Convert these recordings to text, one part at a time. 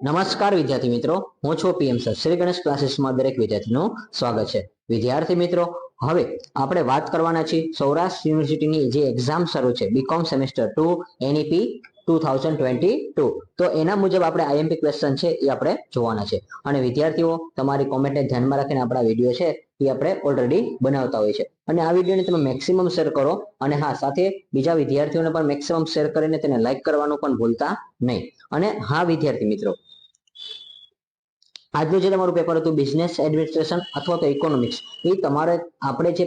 નમસ્કાર વિદ્યાર્થી મિત્રો, હું છું પીએમ સર. શ્રી ગણેશ ક્લાસીસમાં દરેક વિદ્યાર્થીનું સ્વાગત છે. વિદ્યાર્થી મિત્રો, હવે આપણે વાત કરવાના છીએ સૌરાષ્ટ્ર યુનિવર્સિટીની જે એક્ઝામ શરૂ છે બીકોમ સેમેસ્ટર 2 એનઈપી 2022. તો એના મુજબ આપણે આઈએમપી ક્વેશ્ચન છે એ આપણે જોવાના છે. અને વિદ્યાર્થીઓ, તમારી કોમેન્ટને ધ્યાનમાં રાખીને આપણા વિડીયો છે એ આપણે ઓલરેડી બનાવતા હોય છે. અને આ વિડીયોને તમે મેક્સિમમ શેર કરો, અને હા, સાથે બીજા વિદ્યાર્થીઓને પણ મેક્સિમમ શેર કરીને તેને લાઈક કરવાનું પણ ભૂલતા નહીં. અને હા વિદ્યાર્થી મિત્રો, આજનું જે તમારું પેપર હતું બિઝનેસ એડમિનિસ્ટ્રેશન અથવા તો ઇકોનોમિક્સ, એ તમારે આપણે જે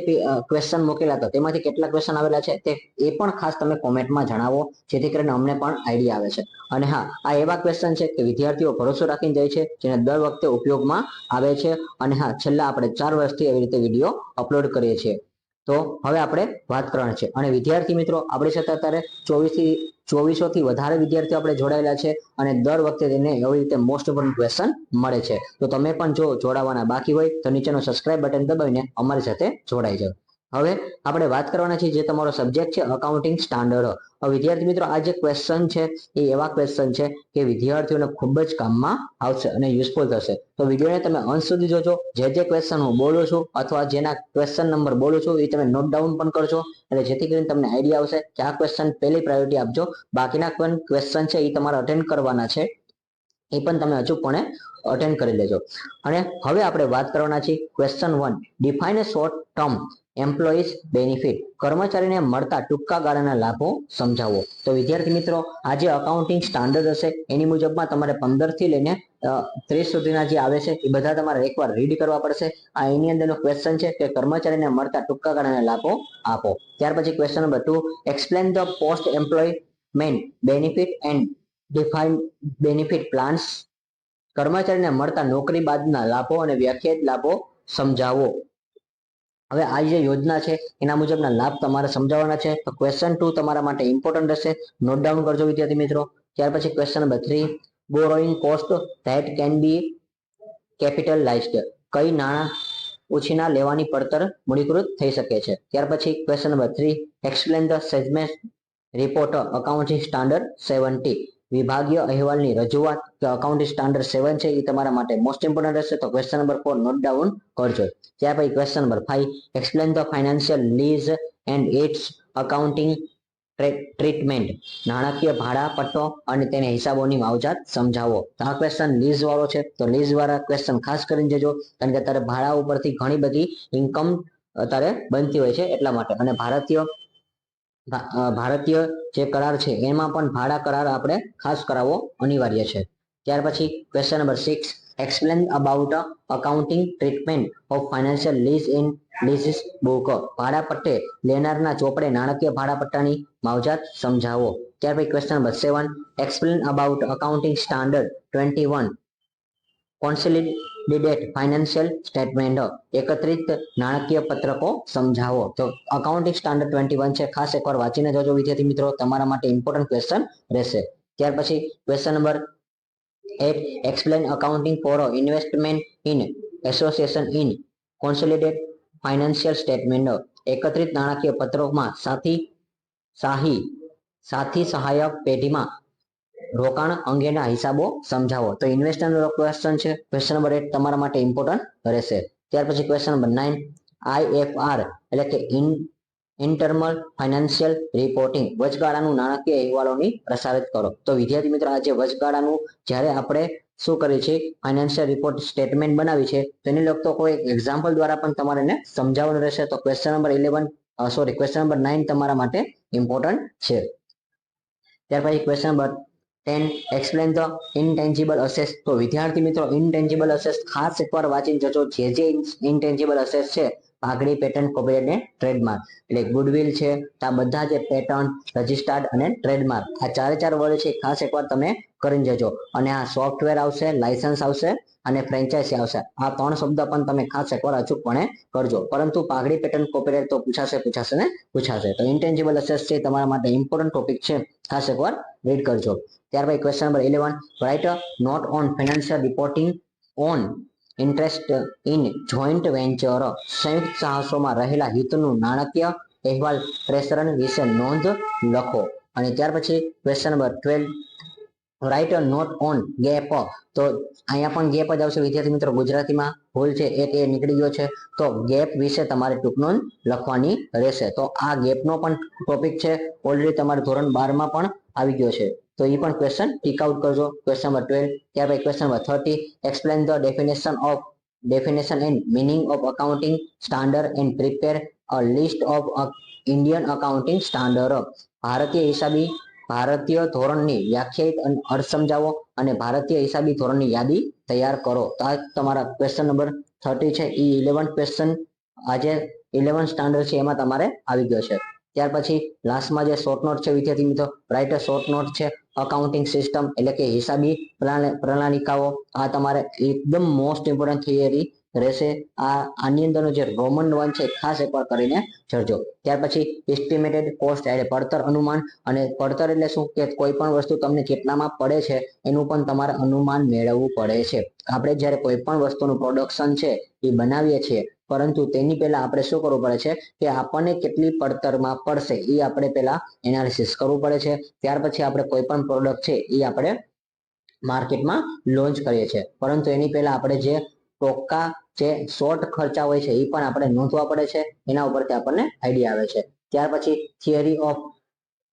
ક્વેશ્ચન મૂકેલા હતા તેમાંથી કેટલા ક્વેશ્ચન આવેલા છે તે એ પણ ખાસ તમે કોમેન્ટમાં જણાવો, જેથી કરીને અમને પણ આઈડિયા આવે છે. અને હા, આ એવા ક્વેશ્ચન છે કે વિદ્યાર્થીઓ ભરોસો રાખીને જાય છે, જેને દર વખતે ઉપયોગમાં આવે છે. અને હા, છેલ્લા આપણે 4 વર્ષથી એવી રીતે વિડીયો અપલોડ કરીએ છીએ. તો હવે આપણે વાત કરવાની છે. અને વિદ્યાર્થી મિત્રો, આપણી સાથે અત્યારે 2400 થી વધારે વિદ્યાર્થીઓ આપણે જોડાયેલા છે. અને દર વખતે તેને એવી રીતે મોસ્ટ ઇમ્પોર્ટન્ટ ક્વેશ્ચન મળે છે. તો તમે પણ જો જોડાવાના બાકી હોય તો નીચેનો સબસ્ક્રાઇબ બટન દબાવીને અમારી સાથે જોડાઈ જાઓ. હવે આપણે વાત કરવાના છીએ જે તમારો સબ્જેક્ટ છે અકાઉન્ટિંગ સ્ટાન્ડર્ડ. વિદ્યાર્થી મિત્રો, આ જે ક્વેશ્ચન છે એ એવા ક્વેશ્ચન છે કે વિદ્યાર્થીઓને ખૂબ જ કામમાં આવશે અને યુઝફુલ થશે. તો વિડીયોને તમે અંત સુધી જોજો. જે ક્વેશ્ચન હું બોલું છું અથવા જેના ક્વેશ્ચન નંબર બોલું છું એ તમે નોટ ડાઉન પણ કરજો, એટલે જેથી કરીને તમને આઈડિયા આવશે કે આ ક્વેશ્ચન પહેલી પ્રાયોરિટી આપજો. બાકીના પણ ક્વેશ્ચન છે એ તમારે અટેન્ડ કરવાના છે, એ પણ તમે અચૂકપણે અટેન્ડ કરી લેજો. અને હવે આપણે વાત કરવાના છીએ question 1, define short term employees benefit. કર્મચારીને મળતા ટૂંકા ગાળાના લાભો સમજાવો. તો વિદ્યાર્થી મિત્રો, આ જે અકાઉન્ટિંગ સ્ટાન્ડર્ડ હશે એની મુજબમાં તમારે 15 થી લઈને 30 સુધીના જે આવે છે એ બધા તમારે એકવાર રીડ કરવા પડશે. આ એની અંદરનો ક્વેશ્ચન છે કે કર્મચારીને મળતા ટૂંકા ગાળાના લાભો આપો. ત્યાર પછી question number 2, explain the post employment benefit and define benefit plans. કર્મચારીને મળતા નોકરી બાદના લાભો અને વ્યાખ્યાયિત લાભો સમજાવો. હવે આ જે યોજના છે એના મુજબના લાભ તમારે સમજાવવાના છે. તો ક્વેશ્ચન 2 તમારા માટે ઇમ્પોર્ટન્ટ હશે, નોટ ડાઉન કરજો વિદ્યાર્થી મિત્રો. ત્યાર પછી question number 3, borrowing cost that can be capitalised. કઈ નાણાં ઉછીના લેવાની પડતર મૂડીકૃત થઈ શકે છે. ત્યાર પછી question number 3, explain the segment report accounting standard 70. વિભાગીય અહેવાલની રજૂઆત કે અકાઉન્ટિંગ સ્ટાન્ડર્ડ 7 છે એ તમારા માટે મોસ્ટ ઇમ્પોર્ટન્ટ રહેશે. તો ક્વેશ્ચન નંબર 4 નોટ ડાઉન કરજો. ત્યાર પછી question number 5, explain the financial lease and its accounting treatment. નાણાકીય ભાડા પટ્ટો અને તેના હિસાબોની માવજત સમજાવો. તો આ ક્વેશ્ચન લીઝ વાળો છે, તો લીઝ વાળા ક્વેશ્ચન ખાસ કરીને જજો, કારણ કે અત્યારે ભાડા ઉપરથી ઘણી બધી ઇન્કમ અત્યારે બનતી હોય છે એટલા માટે. અને ભારતીય જે કરાર છે એમાં પણ ભાડા કરાર આપણે ખાસ કરાવવો અનિવાર્ય છે. ત્યાર પછી question number 6, explain about accounting treatment of financial lease in lessee's book. ભાડા પટ્ટે લેનારના ચોપડે નાણાકીય ભાડા પટ્ટાની માવજત સમજાવો. ત્યાર પછી question number 7, explain about accounting standard 21 consolidated financial statement. એકત્રિત નાણાકીય પત્રકો સમજાવો. તો અકાઉન્ટિંગ સ્ટાન્ડર્ડ 21 છે, ખાસ એકવાર વાંચીને જજો વિદ્યાર્થી મિત્રો, તમારા માટે ઇમ્પોર્ટન્ટ ક્વેશ્ચન રહેશે. ત્યાર પછી question number 8, explain accounting for investment in association in consolidated financial statement. એકત્રિત નાણાકીય પત્રોમાં સાથી સહાયક પેઢીમાં રોકાણ અંગેના હિસાબો સમજાવો. તો ઇન્વેસ્ટરનો ક્વેશ્ચન છે, ક્વેશ્ચન નંબર 8 તમારા માટે ઇમ્પોર્ટન્ટ રહેશે. ત્યાર પછી ક્વેશ્ચન નંબર 9, આઈએફઆર એટલે કે ઇન્ટરનલ ફાઇનાન્શિયલ રિપોર્ટિંગ. વચગાળાનું નાણાકીય અહેવાલોની પ્રસારિત કરો. તો વિદ્યાર્થી મિત્રો, આ જે વચગાળાનું જ્યારે આપણે શું કરીએ છીએ ફાઇનાન્શિયલ રિપોર્ટ સ્ટેટમેન્ટ બનાવી છે, તેની લગતો કોઈ એક્ઝામ્પલ દ્વારા પણ તમારે એને સમજાવવાનું રહેશે. તો ક્વેશ્ચન નંબર ક્વેશ્ચન નંબર 9 તમારા માટે ઇમ્પોર્ટન્ટ છે. ત્યાર પછી question number 10, explain the intangible assets. તો વિદ્યાર્થી મિત્રો, ઇનટેન્જિબલ અસેટ્સ ખાસ એકવાર વાંચીને જજો. જે ઇનટેન્જિબલ અસેટ્સ છે, પાઘડી, પેટન્ટ, કોપીરાઇટ અને ટ્રેડમાર્ક, એટલે ગુડવિલ છે, આ બધા જે પેટન્ટ, રજિસ્ટર્ડ અને ટ્રેડમાર્ક, આ ચાર વર્ડ છે ખાસ એકવાર તમે કરીને જજો. અને આ સોફ્ટવેર આવશે, લાયસન્સ આવશે અને ફ્રેન્ચાઇઝી આવશે. આ 3 શબ્દ પણ તમે ખાસ એકવાર અચૂકપણે કરજો. પરંતુ પાઘડી, પેટન્ટ, કોપીરાઇટ તો પૂછાશે. તો ઇનટેન્જિબલ અસેટ્સ છે તમારા માટે ઇમ્પોર્ટન્ટ ટોપિક છે, ખાસ એકવાર રીડ કરજો. ત્યાર પછી question number 11, write a note on financial reporting on interest in joint venture. સંયુક્ત સાહસોમાં રહેલા હિતનું નાણાકીય અહેવાલ પ્રેષણ વિશે નોંધ લખો. અને ત્યાર પછી question number 12, write a note on gap, તો અહીંયા પણ ગેપ જ આવશે વિદ્યાર્થી મિત્રો, ગુજરાતીમાં ભૂલ છે એક એ નીકળી ગયો છે, તો ગેપ વિશે તમારે ટૂંક નોંધ લખવાની રહેશે. તો આ ગેપનો પણ ટોપિક છે, ઓલરેડી તમારે ધોરણ 12 માં પણ આવી ગયો છે, તો એ પણ ક્વેશ્ચન ટીક આઉટ કરજો. Question number 12. ત્યાર પછી question number 30, explain the definition and meaning of accounting standard and prepare a list of Indian accounting standard. ભારતીય ધોરણની વ્યાખ્યાયિત અર્થ સમજાવો અને ભારતીય હિસાબી ધોરણની યાદી તૈયાર કરો. તો આ તમારા ક્વેશ્ચન નંબર 30 છે. એ 11 ક્વેશ્ચન આજે 11 સ્ટાન્ડર્ડ છે એમાં તમારે આવી ગયો છે. ત્યાર પછી લાસ્ટમાં જે શોર્ટ નોટ છે વિદ્યાર્થી મિત્રો, રાઇટ અ શોર્ટ નોટ છે અકાઉન્ટિંગ સિસ્ટમ એટલે કે હિસાબી પ્રણાલિકાઓ. આ તમારે એકદમ મોસ્ટ ઇમ્પોર્ટન્ટ થિયરી રહેશે. આની અંદરનો જે રોમન 1 છે ખાસ એકવાર કરીને જજો. ત્યાર પછી એસ્ટિમેટેડ કોસ્ટ એટલે પડતર અનુમાન, અને પડતર એટલે શું કે કોઈ પણ વસ્તુ તમને કેટલામાં પડે છે એનું પણ તમારે અનુમાન મેળવવું પડે છે. આપણે જ્યારે કોઈ પણ વસ્તુનું પ્રોડક્શન છે એ બનાવીએ છીએ, પરંતુ તેની પહેલા આપણે શું કરવું પડે છે કે આપણને કેટલી પડતરમાં પડશે એ આપણે પહેલા એનાલિસિસ કરવું પડે છે. ત્યાર પછી આપણે કોઈ પણ પ્રોડક્ટ છે એ આપણે માર્કેટમાં લોન્ચ કરીએ છીએ, પરંતુ એની પહેલા આપણે જે ટોકા જે શોર્ટ ખર્ચા હોય છે એ પણ આપણે નોંધવા પડે છે. એના ઉપરથી આપણને આઈડિયા આવે છે. ત્યાર પછી થિયરી ઓફ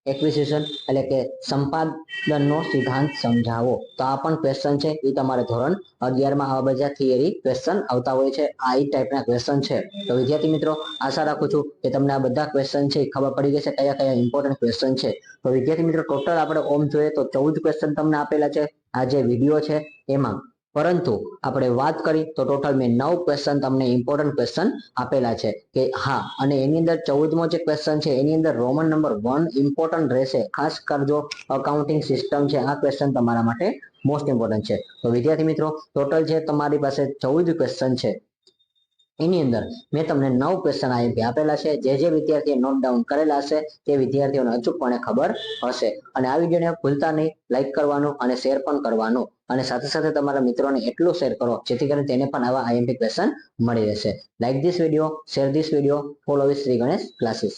એક્વિઝિશન એટલે કે સંપાદનનો સિદ્ધાંત સમજાવો. તો આ પણ ક્વેશ્ચન છે, એ તમારે ધોરણ 11 માં આવા બધા થિયરી ક્વેશ્ચન આવતા હોય છે. આ એ ટાઈપના ક્વેશ્ચન છે. તો વિદ્યાર્થી મિત્રો, આશા રાખું છું કે તમને આ બધા ક્વેશ્ચન છે ખબર પડી ગઈ છે કયા કયા ઇમ્પોર્ટન્ટ ક્વેશ્ચન છે. તો વિદ્યાર્થી મિત્રો, ટોટલ આપણે ઓમ જોઈએ તો 14 ક્વેશ્ચન તમને આપેલા છે આ જે વિડીયો છે એમાં, પરંતુ આપણે વાત કરી તો ટોટલ મેં 9 ક્વેશ્ચન તમને ઇમ્પોર્ટન્ટ ક્વેશ્ચન આપેલા છે કે હા, અને એની અંદર 14મો જે ક્વેશ્ચન છે એની અંદર રોમન નંબર 1 ઇમ્પોર્ટન્ટ રહેશે. ખાસ કરજો, અકાઉન્ટિંગ સિસ્ટમ છે આ ક્વેશ્ચન તમારા માટે મોસ્ટ ઇમ્પોર્ટન્ટ છે. તો વિદ્યાર્થી મિત્રો, ટોટલ જે તમારી પાસે 14 ક્વેશ્ચન છે એની અંદર મેં તમને 9 ક્વેશ્ચન આપેલા છે. જે વિદ્યાર્થીએ નોટ ડાઉન કરેલા હશે તે વિદ્યાર્થીઓને અચૂકપણે ખબર હશે. અને આ વિડીયોને ભૂલતા નહીં લાઈક કરવાનું અને શેર પણ કરવાનું, અને સાથે સાથે તમારા મિત્રોને એટલું શેર કરો જેથી કરીને તેને પણ આવા આઈએમપી ક્વેશ્ચન મળી રહેશે. Like this video, share this video, follow with Shri Ganesh classes.